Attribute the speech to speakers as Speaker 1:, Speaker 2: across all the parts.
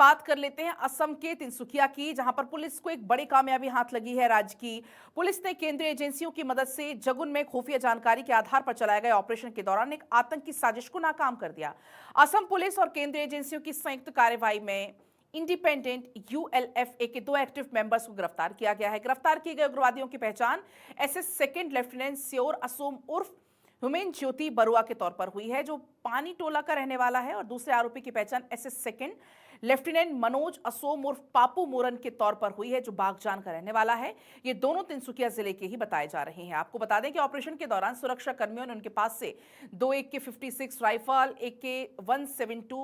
Speaker 1: बात कर लेते हैं असम के तिनसुकिया की, जहां पर पुलिस को एक बड़ी कामयाबी हाथ लगी है। राज्य की पुलिस ने केंद्रीय एजेंसियों की मदद से जगुन में खुफिया जानकारी के आधार पर चलाए गए ऑपरेशन के दौरान एक आतंकी साजिश को नाकाम कर दिया। असम पुलिस और केंद्रीय एजेंसियों की संयुक्त कार्रवाई में इंडिपेंडेंट यूएलएफए के 2 एक्टिव मेंबर्स को गिरफ्तार किया गया है। गिरफ्तार किए गए उग्रवादियों की पहचान SS second lieutenant sure Asom उर्फ हुमेन ज्योति बरुआ के तौर पर हुई है, जो पानी टोला का रहने वाला है, और दूसरे आरोपी की पहचान SS second lieutenant Manoj Asom उर्फ पापू मोरन के तौर पर हुई है, जो बागजान का रहने वाला है। ये दोनों तिनसुकिया जिले के ही बताए जा रहे हैं। आपको बता दें कि ऑपरेशन के दौरान सुरक्षा कर्मियों ने उनके पास से 2 AK-56 राइफल, AK-172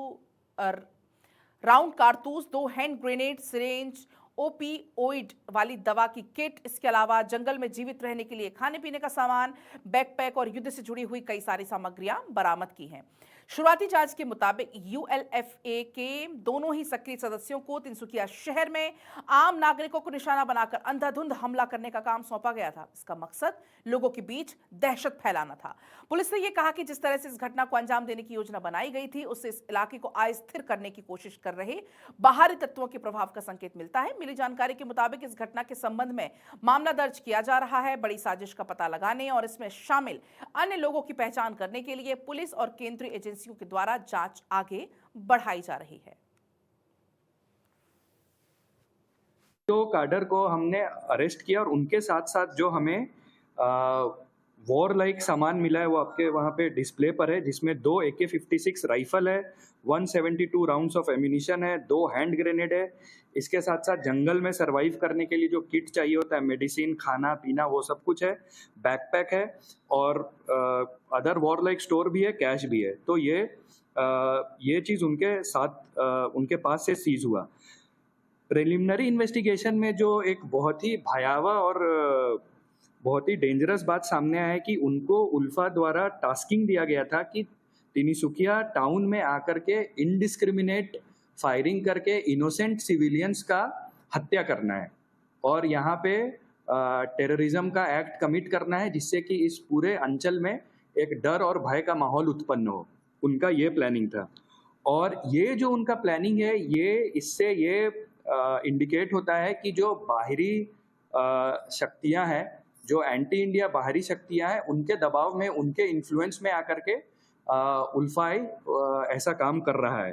Speaker 1: राउंड कारतूस, 2 हैंड ग्रेनेड, सिरेंज, ओपीओइड वाली दवा की किट, इसके अलावा जंगल में जीवित रहने के लिए खाने पीने का सामान, बैकपैक और युद्ध से जुड़ी हुई कई सारी सामग्रियां बरामद की हैं। शुरुआती जांच के मुताबिक यूएलएफए के दोनों ही सक्रिय सदस्यों को तिनसुकिया शहर में आम नागरिकों को निशाना बनाकर अंधाधुंध हमला करने का काम सौंपा गया था। इसका मकसद लोगों के बीच दहशत फैलाना था। पुलिस ने यह कहा कि जिस तरह से इस घटना को अंजाम देने की योजना बनाई गई थी, उससे इस इलाके को अस्थिर करने की कोशिश कर रहे बाहरी तत्वों के प्रभाव का संकेत मिलता है। मिली जानकारी के मुताबिक इस घटना के संबंध में मामला दर्ज किया जा रहा है। बड़ी साजिश का पता लगाने और इसमें शामिल अन्य लोगों की पहचान करने के लिए पुलिस और केंद्रीय एजेंसियों के द्वारा जांच आगे बढ़ाई जा रही है।
Speaker 2: तो काडर को हमने अरेस्ट किया और उनके साथ साथ जो हमें वॉर लाइक सामान मिला है वो आपके वहाँ पे डिस्प्ले पर है, जिसमें 2 AK-56 राइफल है, 172 राउंड्स ऑफ एम्यूनिशन है, 2 हैंड ग्रेनेड है। इसके साथ साथ जंगल में सरवाइव करने के लिए जो किट चाहिए होता है, मेडिसिन, खाना पीना, वो सब कुछ है, बैकपैक है और अदर वॉर लाइक स्टोर भी है, कैश भी है। तो ये चीज़ उनके साथ उनके पास से सीज हुआ। प्रिलिमिनरी इन्वेस्टिगेशन में जो एक बहुत ही भयावह और बहुत ही डेंजरस बात सामने आया है कि उनको उल्फा द्वारा टास्किंग दिया गया था कि तिनसुकिया टाउन में आकर के इनडिस्क्रिमिनेट फायरिंग करके इनोसेंट सिविलियंस का हत्या करना है और यहाँ पे टेररिज्म का एक्ट कमिट करना है, जिससे कि इस पूरे अंचल में एक डर और भय का माहौल उत्पन्न हो। उनका ये प्लानिंग था और ये जो उनका प्लानिंग है, इससे इंडिकेट होता है कि जो बाहरी शक्तियां हैं, जो एंटी इंडिया बाहरी शक्तियां हैं, उनके दबाव में, उनके इन्फ्लुएंस में आकर के उल्फाई ऐसा काम कर रहा है।